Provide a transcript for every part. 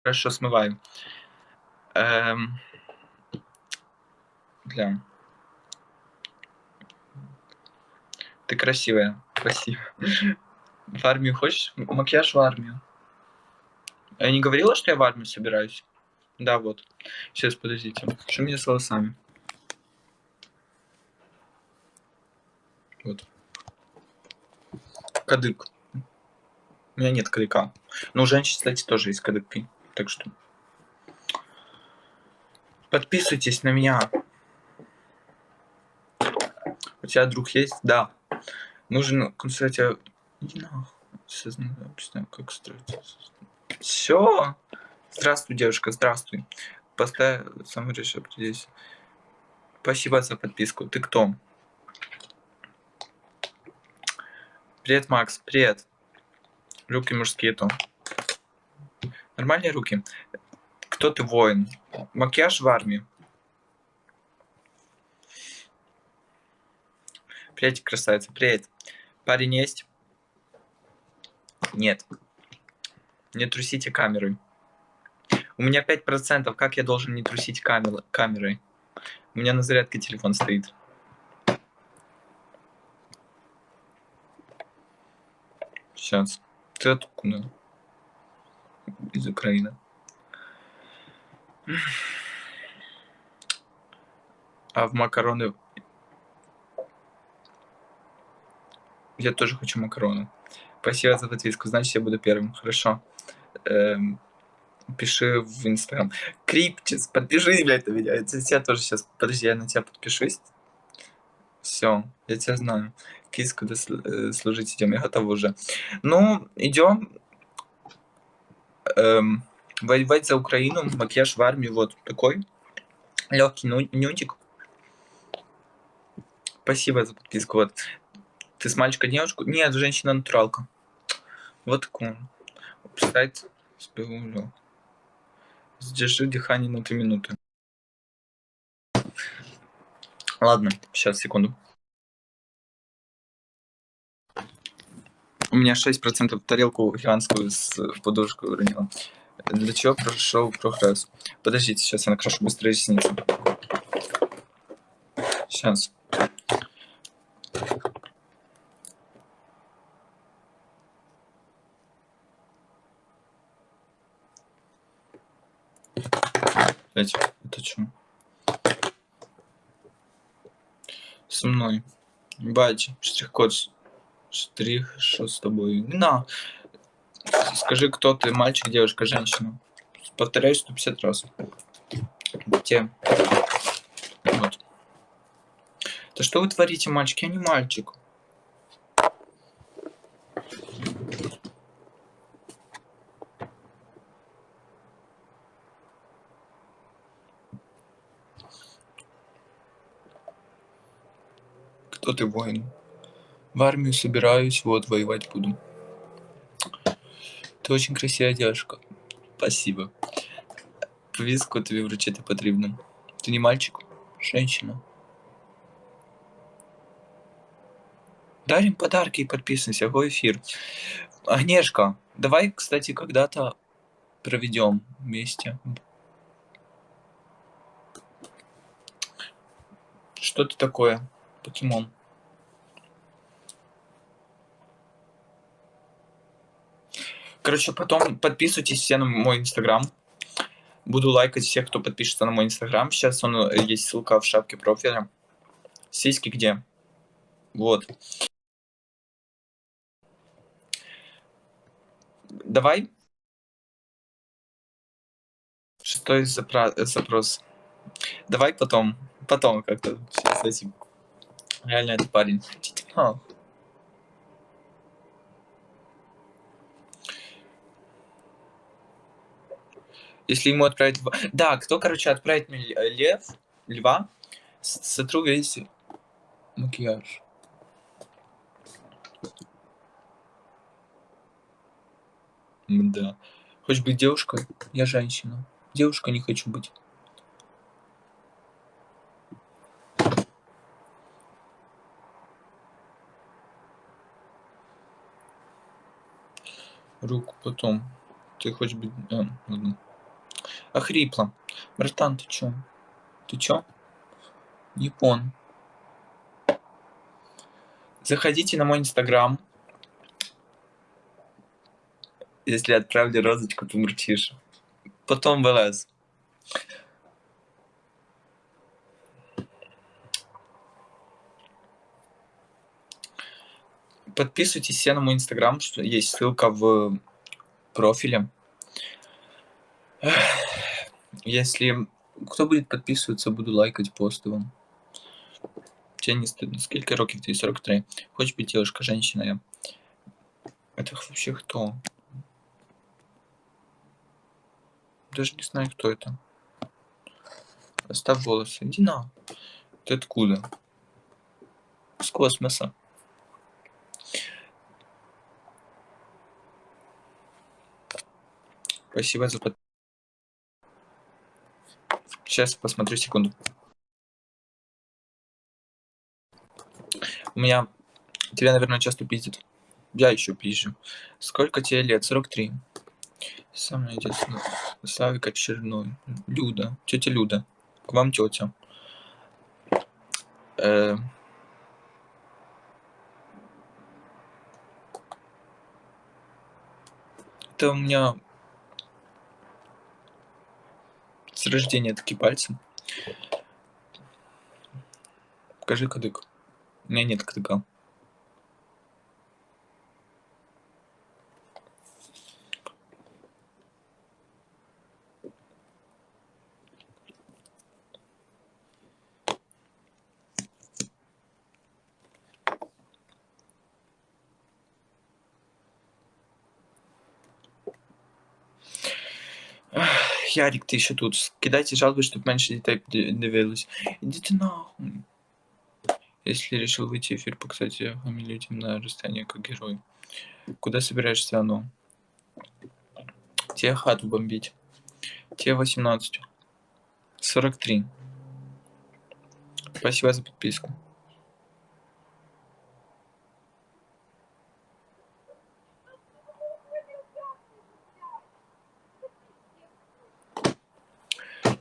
Хорошо, смываю. Эм, Бля, ты красивая. Спасибо. В армию хочешь? Макияж в армию. Я не говорила, что я в армию собираюсь? Да, вот. Сейчас, подождите. Что у меня с волосами? Вот. Кадык. У меня нет кадыка. Но у женщин, кстати, тоже есть кадыки. Так что подписывайтесь на меня. У тебя друг есть? Да. Нужен, кстати, иди нахуй. Сейчас не объясняю, как строить. Все. Здравствуй, девушка, здравствуй. Поставь самый реши определись. Спасибо за подписку. Ты кто? Привет, Макс. Привет. Руки мужские то. Нормальные руки? Кто ты, воин? Макияж в армии. Привет, красавица. Привет. Парень есть? Нет. Не трусите камерой. У меня 5%. Как я должен не трусить камерой? У меня на зарядке телефон стоит. Сейчас. Ты откуда? Из Украины. А в макароны... Я тоже хочу макароны. Спасибо за подписку. Значит, я буду первым. Хорошо. Пиши в Инстаграм. Криптис, подпишись, блядь, на меня. Я тебя тоже сейчас... Подожди, я на тебя подпишусь. Все, я тебя знаю. Кис, куда служить идем? Я готов уже. Ну, идем воевать за Украину. Макияж в армии вот такой. Легкий нюдик. Спасибо за подписку. Вот. Ты с мальчика девушку? Нет, женщина-натуралка. Вот такой. Сайт спеваю. Сдержи дыхание на 3 минуты. Ладно, сейчас, секунду. У меня 6% тарелку гигантскую с подушкой уронила. Для чего прошел прогресс? Подождите, сейчас я накрашу быстро ресницы. Сейчас. Блять, это что? Со мной. Бать, штрих-код. Штрих, что с тобой? На. Скажи, кто ты, мальчик, девушка, женщина. Повторяю 150 раз. Те. Вот. Да что вы творите, мальчик? Я не мальчик. Кто ты, воин? В армию собираюсь, вот, воевать буду. Ты очень красивая девушка. Спасибо. Повістку тобі вручити потрібно. Ти не мальчик? Женщина. Дарим подарки и подписывайся. Го эфир. Агнешка, давай, кстати, когда-то проведем вместе. Что ты такое? Покемон. Короче, потом подписывайтесь все на мой инстаграм. Буду лайкать всех, кто подпишется на мой инстаграм. Сейчас он есть ссылка в шапке профиля. Сиськи где? Вот. Давай. Шестой запрос. Давай потом. Потом как-то. Сейчас этим. Реально это парень. Если ему отправить... Да, кто, короче, отправит мне льва, сотру весь макияж. Да. Хочешь быть девушкой? Я женщина. Девушка не хочу быть. Руку потом. Ты хочешь быть... ладно. Охрипла. Братан, ты чё? Ты чё? Япон. Заходите на мой инстаграм. Если отправили розочку, ты мурчишь. Потом в ЛС. Подписывайтесь все на мой инстаграм, что есть ссылка в профиле. Если кто будет подписываться, буду лайкать посты вам. Тебе не стыдно. Сколько років ты? 43. Хочешь быть девушка, женщина я. Это вообще кто? Даже не знаю, кто это. Оставь волосы. Иди на. Ты откуда? С космоса. Спасибо за подписку. Сейчас посмотрю, секунду. У меня... Тебя, наверное, часто пиздят. Я еще пизжу. Сколько тебе лет? 43. Самое детство. Славик очередной. Люда. Тетя Люда. К вам тетя. Это у меня с рождения такие пальцы. Покажи кадык. У меня нет кадыка. Ярик, ты еще тут. Кидайте жалобы, чтобы меньше детей дивились. Иди ты нахуй. Если решил выйти в эфир, кстати, фамилию этим на расстоянии как герой. Куда собираешься, оно? Тебе хату бомбить. Тебе 18. 43. Спасибо за подписку.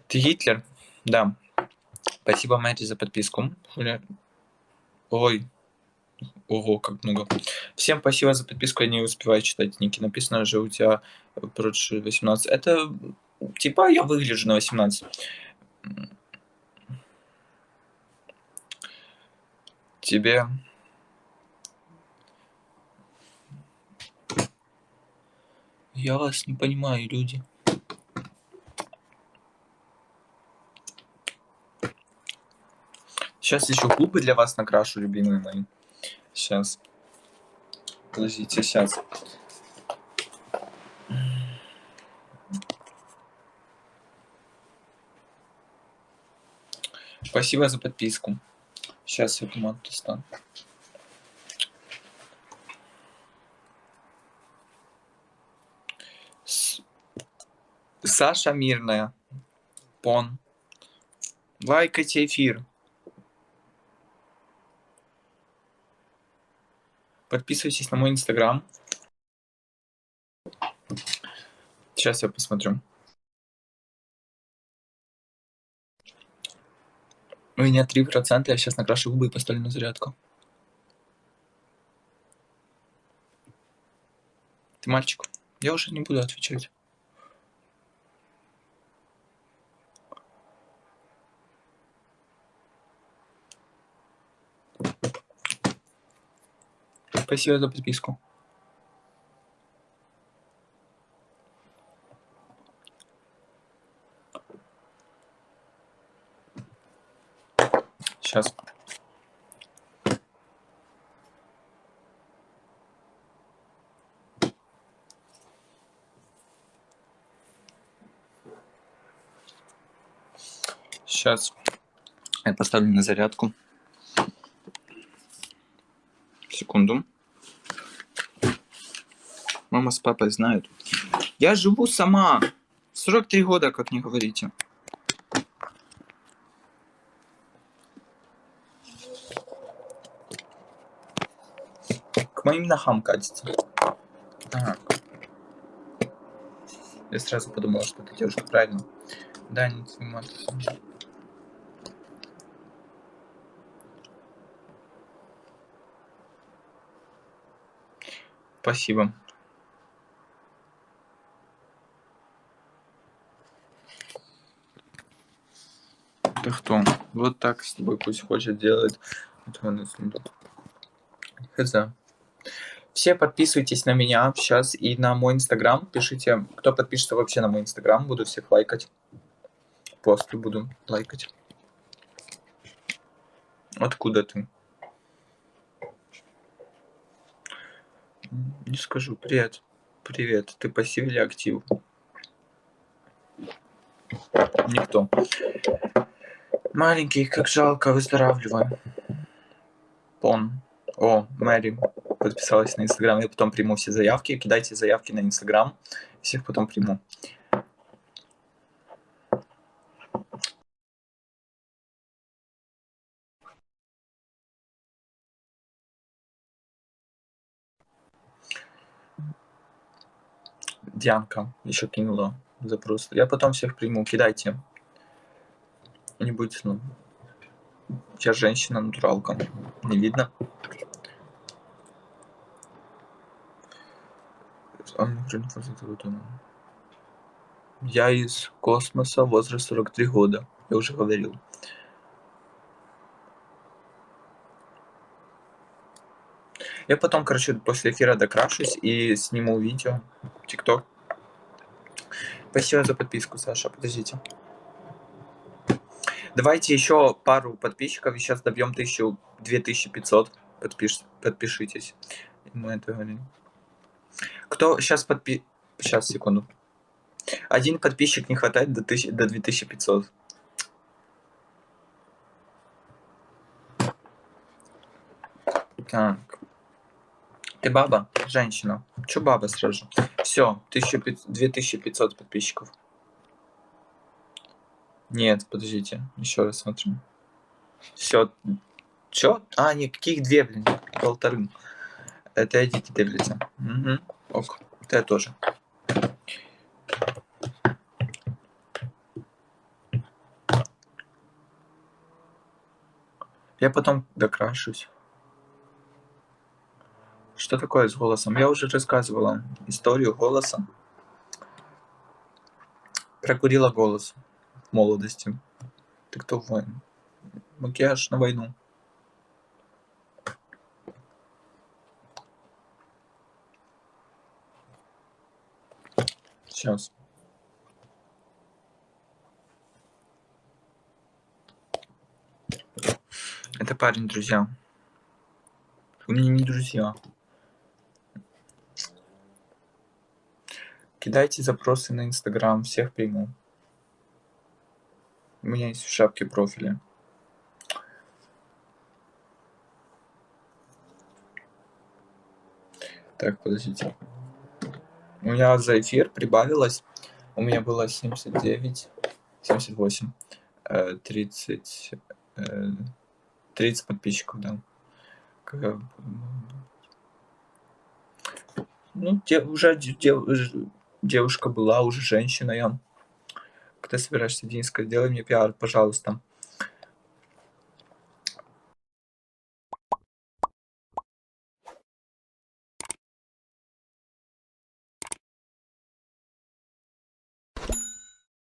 Ты Гитлер? Да. Спасибо, Мэри, за подписку. Ой. Ого, как много. Всем спасибо за подписку. Я не успеваю читать ники. Написано же у тебя прочь 18. Это типа я выгляжу на 18. Тебе... Я вас не понимаю, люди. Сейчас еще губы для вас накрашу, любимые мои. Сейчас. Подождите, сейчас. Спасибо за подписку. Сейчас я туман достану. Саша Мирная. Пон. Лайкайте эфир. Подписывайтесь на мой инстаграм. Сейчас я посмотрю. У меня 3%, я сейчас накрашу губы и поставлю на зарядку. Ты мальчик? Я уже не буду отвечать. Спасибо за подписку. Сейчас. Сейчас я поставлю на зарядку. Секунду. Мама с папой знают. Я живу сама. 43 года, как не говорите. К моим ногам катится. Ага. Я сразу подумал, что это девушка, правильно? Да, не снимать. Спасибо. Ты кто? Вот так с тобой пусть хочет делать. Хз. Все подписывайтесь на меня сейчас и на мой инстаграм. Пишите, кто подпишется вообще на мой инстаграм. Буду всех лайкать. Посты буду лайкать. Откуда ты? Не скажу. Привет. Привет. Ты пассив или актив? Никто. Маленький, как жалко, выздоравливаю. Пон. О, Мэри подписалась на инстаграм. Я потом приму все заявки. Кидайте заявки на инстаграм. Всех потом приму. Дианка еще кинула запрос. Я потом всех приму. Кидайте. Не будете, ну. Я женщина, натуралка. Не видно? Я из космоса, возраст 43 года. Я уже говорил. Я потом, короче, после эфира докрашусь и сниму видео. ТикТок. Спасибо за подписку, Саша. Подождите. Давайте еще пару подписчиков. И сейчас добьем 2500. Подпишитесь. Мы это говорим. Кто сейчас Сейчас, секунду. Один подписчик не хватает до 2500. Так. Ты баба? Женщина. Чё баба сразу? Все, 2500 подписчиков. Нет, подождите. Еще раз смотрим. Все. Чё? А, никаких две, блин. Полторы. Это идите дивляться. Угу. Ок. Это я тоже. Я потом докрашусь. Что такое с голосом? Я уже рассказывала историю голоса. Прокурила голос в молодости. Ты кто воин? Макияж на войну. Сейчас. Это парень, друзья. Вы мне не друзья. Кидайте запросы на инстаграм, всех приму. У меня есть в шапке профиля. Так, подождите. У меня за эфир прибавилось. У меня было 79, 78, 30, 30 подписчиков, да. Ну, уже девушка была, уже женщина я. Когда собираешься, Дениска, сделай мне пиар, пожалуйста.